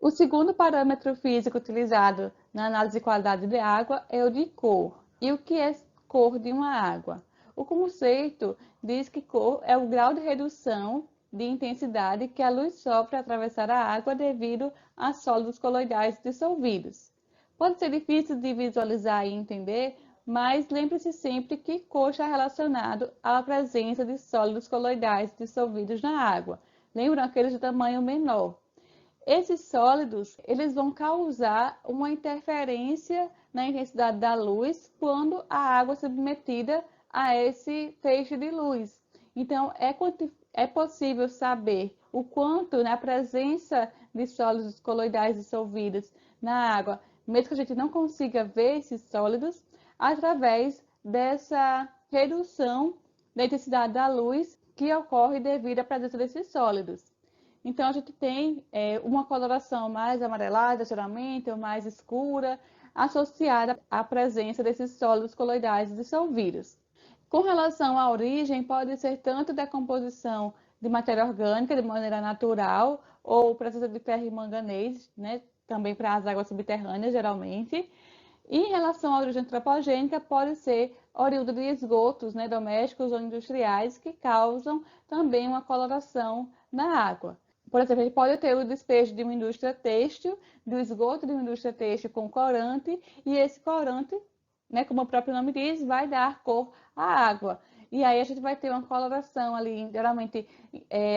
O segundo parâmetro físico utilizado na análise de qualidade de água é o de cor. E o que é cor de uma água? O conceito diz que cor é o grau de redução de intensidade que a luz sofre ao atravessar a água devido a sólidos coloidais dissolvidos. Pode ser difícil de visualizar e entender, mas lembre-se sempre que cor está relacionado à presença de sólidos coloidais dissolvidos na água. Lembram aqueles de tamanho menor? Esses sólidos, eles vão causar uma interferência na intensidade da luz quando a água é submetida a esse feixe de luz. Então, é possível saber o quanto, na presença de sólidos coloidais dissolvidos na água, mesmo que a gente não consiga ver esses sólidos, através dessa redução da intensidade da luz que ocorre devido à presença desses sólidos. Então, a gente tem uma coloração mais amarelada, geralmente, ou mais escura, associada à presença desses sólidos coloidais dissolvidos. Com relação à origem, pode ser tanto decomposição de matéria orgânica de maneira natural, ou presença de ferro e manganês, né, também para as águas subterrâneas, geralmente. E em relação à origem antropogênica, pode ser oriunda de esgotos, né, domésticos ou industriais que causam também uma coloração na água. Por exemplo, a gente pode ter o despejo de uma indústria têxtil, do esgoto de uma indústria têxtil com corante, e esse corante, né, como o próprio nome diz, vai dar cor à água. E aí a gente vai ter uma coloração ali, geralmente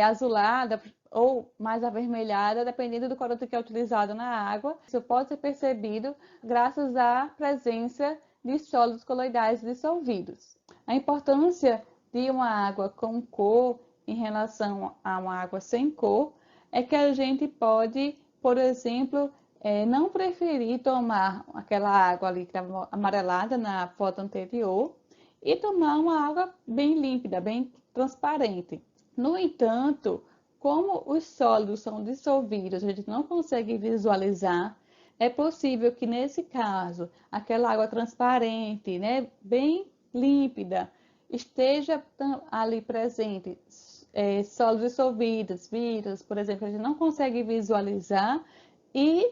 azulada ou mais avermelhada, dependendo do corante que é utilizado na água. Isso pode ser percebido graças à presença de sólidos coloidais dissolvidos. A importância de uma água com cor em relação a uma água sem cor é que a gente pode, por exemplo, não preferir tomar aquela água ali que estava amarelada na foto anterior e tomar uma água bem límpida, bem transparente. No entanto, como os sólidos são dissolvidos, a gente não consegue visualizar, é possível que nesse caso, aquela água transparente, né, bem límpida, esteja ali presente sólidos dissolvidos, vírus, por exemplo, a gente não consegue visualizar e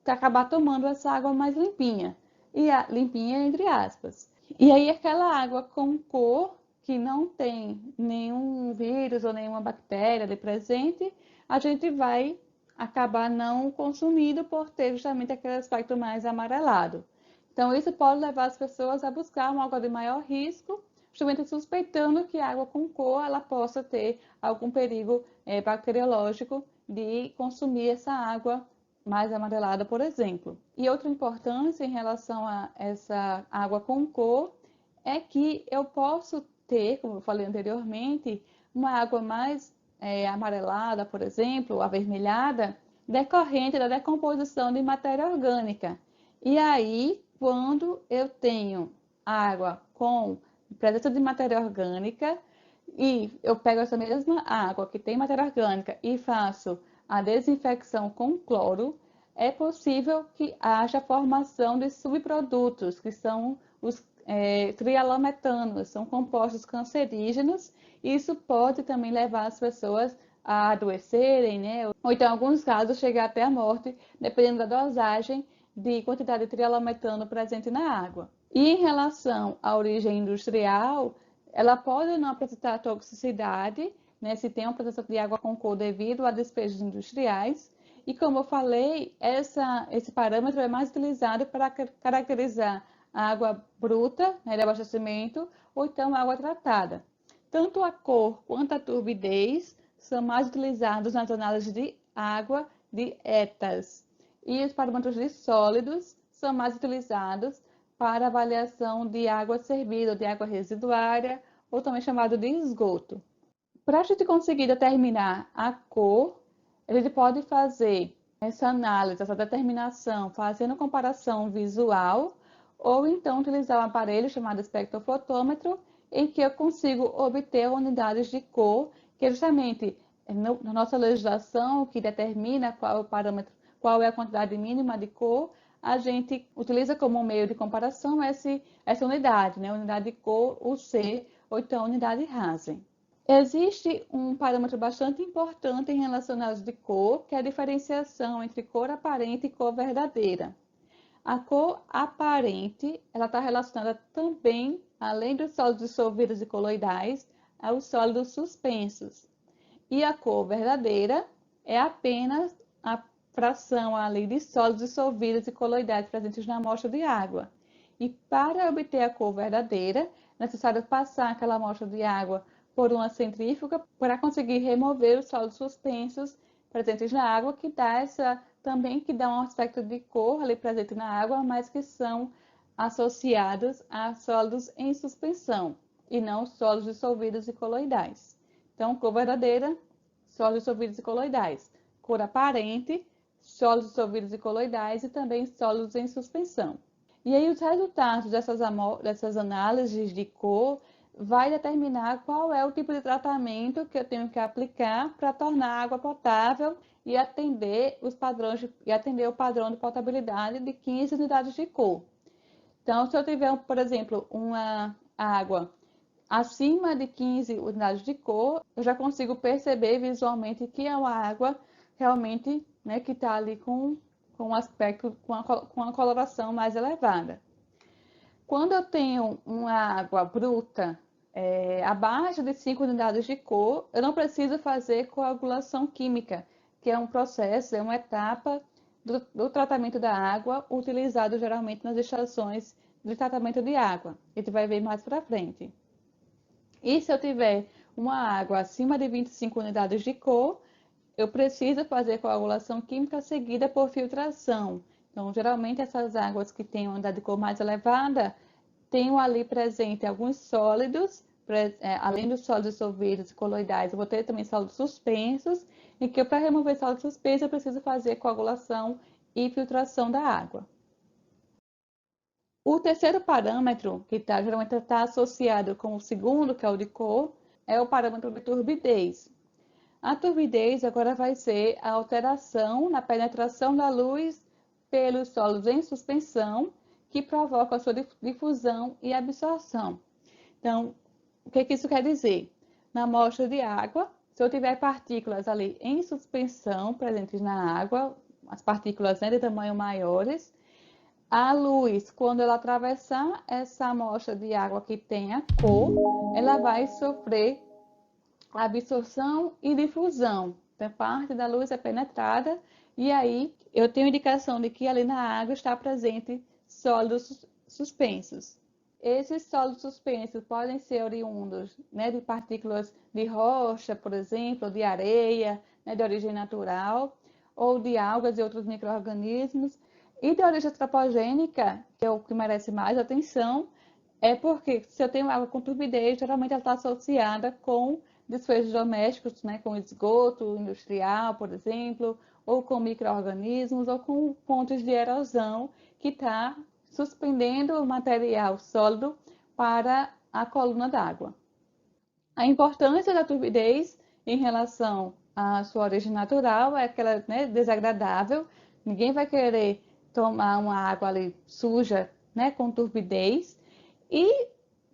acabar tomando essa água mais limpinha. E limpinha entre aspas. E aí aquela água com cor, que não tem nenhum vírus ou nenhuma bactéria ali presente, a gente vai acabar não consumindo por ter justamente aquele aspecto mais amarelado. Então, isso pode levar as pessoas a buscar uma água de maior risco, justamente suspeitando que a água com cor ela possa ter algum perigo bacteriológico de consumir essa água mais amarelada, por exemplo. E outra importância em relação a essa água com cor é que eu posso ter, como eu falei anteriormente, uma água mais amarelada, por exemplo, avermelhada, decorrente da decomposição de matéria orgânica. E aí, quando eu tenho água com presença de matéria orgânica e eu pego essa mesma água que tem matéria orgânica e faço a desinfecção com cloro, é possível que haja formação de subprodutos, que são os trialometanos, são compostos cancerígenos, e isso pode também levar as pessoas a adoecerem, né? Ou então, em alguns casos, chegar até a morte, dependendo da dosagem de quantidade de trialometano presente na água. E em relação à origem industrial, ela pode não apresentar toxicidade, né, se tem uma presença de água com cor devido a despejos industriais. E como eu falei, esse parâmetro é mais utilizado para caracterizar a água bruta, né, de abastecimento, ou então água tratada. Tanto a cor quanto a turbidez são mais utilizados nas análises de água de ETAs. E os parâmetros de sólidos são mais utilizados para avaliação de água servida, ou de água residuária, ou também chamado de esgoto. Para a gente conseguir determinar a cor, a gente pode fazer essa análise, essa determinação, fazendo comparação visual, ou então utilizar um aparelho chamado espectrofotômetro, em que eu consigo obter unidades de cor, que é justamente na nossa legislação, que determina qual é o parâmetro, qual é a quantidade mínima de cor, a gente utiliza como meio de comparação essa unidade, né? Unidade de cor, UC, ou então unidade Rasen. Existe um parâmetro bastante importante em relação à análise de cor, que é a diferenciação entre cor aparente e cor verdadeira. A cor aparente, ela está relacionada também, além dos sólidos dissolvidos e coloidais, aos sólidos suspensos. E a cor verdadeira é apenas a fração ali de sólidos dissolvidos e coloidais presentes na amostra de água. E para obter a cor verdadeira, é necessário passar aquela amostra de água por uma centrífuga para conseguir remover os sólidos suspensos presentes na água, que dá um aspecto de cor ali presente na água, mas que são associados a sólidos em suspensão e não sólidos dissolvidos e coloidais. Então, cor verdadeira, sólidos dissolvidos e coloidais. Cor aparente, sólidos dissolvidos e coloidais e também sólidos em suspensão. E aí os resultados dessas análises de cor vai determinar qual é o tipo de tratamento que eu tenho que aplicar para tornar a água potável e atender o padrão de potabilidade de 15 unidades de cor. Então, se eu tiver, por exemplo, uma água acima de 15 unidades de cor, eu já consigo perceber visualmente que é uma água realmente, né, que está ali com um aspecto, com a coloração mais elevada. Quando eu tenho uma água bruta abaixo de 5 unidades de cor, eu não preciso fazer coagulação química, que é um processo, é uma etapa do tratamento da água, utilizado geralmente nas estações de tratamento de água. A gente vai ver mais para frente. E se eu tiver uma água acima de 25 unidades de cor, eu preciso fazer coagulação química seguida por filtração. Então, geralmente, essas águas que têm uma unidade de cor mais elevada, tenho ali presente alguns sólidos, além dos sólidos dissolvidos e coloidais, eu vou ter também sólidos suspensos, e que para remover sólidos suspensos eu preciso fazer coagulação e filtração da água. O terceiro parâmetro, que geralmente está associado com o segundo, que é o de cor, é o parâmetro de turbidez. A turbidez agora vai ser a alteração na penetração da luz pelos sólidos em suspensão, que provoca a sua difusão e absorção. Então, o que isso quer dizer? Na amostra de água, se eu tiver partículas ali em suspensão presentes na água, as partículas, né, de tamanho maiores, a luz, quando ela atravessar essa amostra de água que tem a cor, ela vai sofrer absorção e difusão. Então, parte da luz é penetrada e aí eu tenho indicação de que ali na água está presente sólidos suspensos. Esses sólidos suspensos podem ser oriundos, né, de partículas de rocha, por exemplo, de areia, né, de origem natural, ou de algas e outros micro-organismos. E de origem antropogênica, que é o que merece mais atenção, é porque se eu tenho água com turbidez, geralmente ela está associada com desfechos domésticos, né, com esgoto industrial, por exemplo, ou com micro-organismos, ou com pontos de erosão que está suspendendo o material sólido para a coluna d'água. A importância da turbidez em relação à sua origem natural é que ela é, né, desagradável. Ninguém vai querer tomar uma água ali suja, né, com turbidez. E,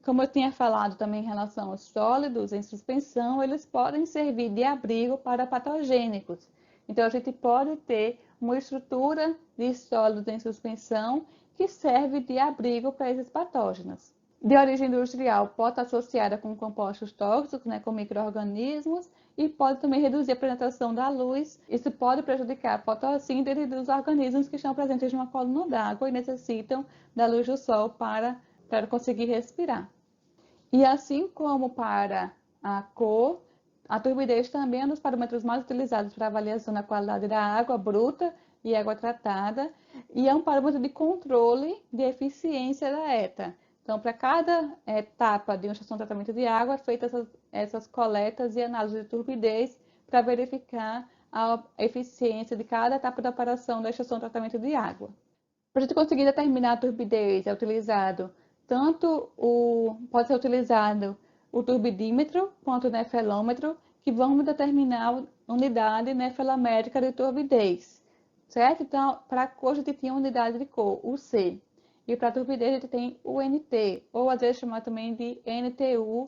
como eu tinha falado também em relação aos sólidos em suspensão, eles podem servir de abrigo para patogênicos. Então, a gente pode ter uma estrutura de sólidos em suspensão que serve de abrigo para esses patógenos. De origem industrial, pode estar associada com compostos tóxicos, né, com micro-organismos, e pode também reduzir a penetração da luz. Isso pode prejudicar a fotossíntese dos organismos que estão presentes numa coluna d'água e necessitam da luz do sol para conseguir respirar. E assim como para a cor, a turbidez também é um dos parâmetros mais utilizados para avaliação da qualidade da água bruta e água tratada, e é um parâmetro de controle de eficiência da ETA. Então, para cada etapa de uma estação de tratamento de água, é feita essas coletas e análises de turbidez para verificar a eficiência de cada etapa da operação da estação de tratamento de água. Para a gente conseguir determinar a turbidez, pode ser utilizado o turbidímetro quanto o nefelômetro, que vão determinar a unidade nefelométrica de turbidez, certo? Então, para a cor a gente tinha a unidade de cor, o C, e para a turbidez a gente tem o NT, ou às vezes chamado também de NTU,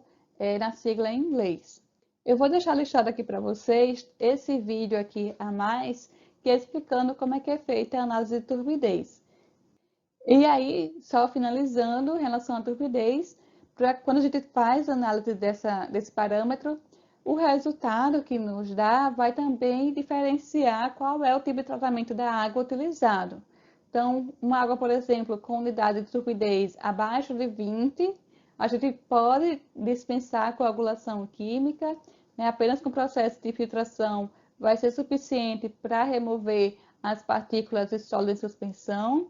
na sigla em inglês. Eu vou deixar listado aqui para vocês esse vídeo aqui a mais, que é explicando como é que é feita a análise de turbidez. E aí, só finalizando em relação à turbidez, quando a gente faz a análise desse parâmetro, o resultado que nos dá vai também diferenciar qual é o tipo de tratamento da água utilizado. Então, uma água, por exemplo, com unidade de turbidez abaixo de 20, a gente pode dispensar a coagulação química, né? Apenas com o processo de filtração vai ser suficiente para remover as partículas de sólido em suspensão,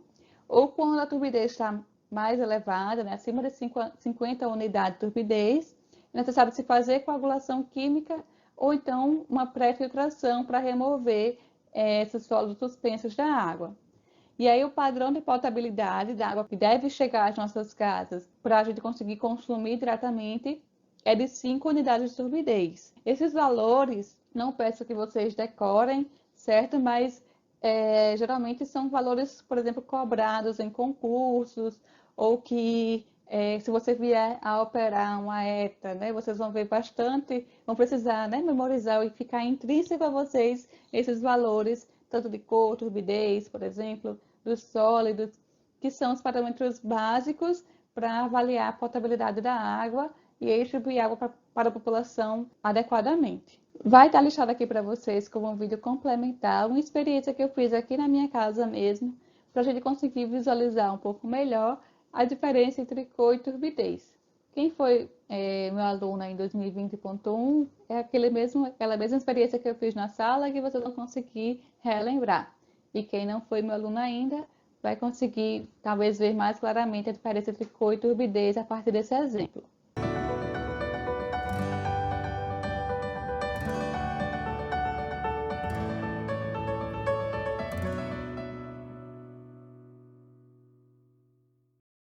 ou quando a turbidez está mais elevada, né, acima de 50 unidades de turbidez, é necessário se fazer coagulação química ou então uma pré-filtração para remover esses sólidos suspensos da água. E aí o padrão de potabilidade da água que deve chegar às nossas casas para a gente conseguir consumir diretamente é de 5 unidades de turbidez. Esses valores, não peço que vocês decorem, certo? Mas geralmente são valores, por exemplo, cobrados em concursos, ou que se você vier a operar uma ETA, né, vocês vão ver bastante, vão precisar, né, memorizar e ficar intrínseco a vocês esses valores, tanto de cor, turbidez, por exemplo, dos sólidos, que são os parâmetros básicos para avaliar a potabilidade da água e distribuir água para a população adequadamente. Vai estar listado aqui para vocês como um vídeo complementar, uma experiência que eu fiz aqui na minha casa mesmo, para a gente conseguir visualizar um pouco melhor a diferença entre cor e turbidez. Quem foi meu aluno em 2020.1 é aquela mesma experiência que eu fiz na sala que vocês vão conseguir relembrar. E quem não foi meu aluno ainda vai conseguir talvez ver mais claramente a diferença entre cor e turbidez a partir desse exemplo.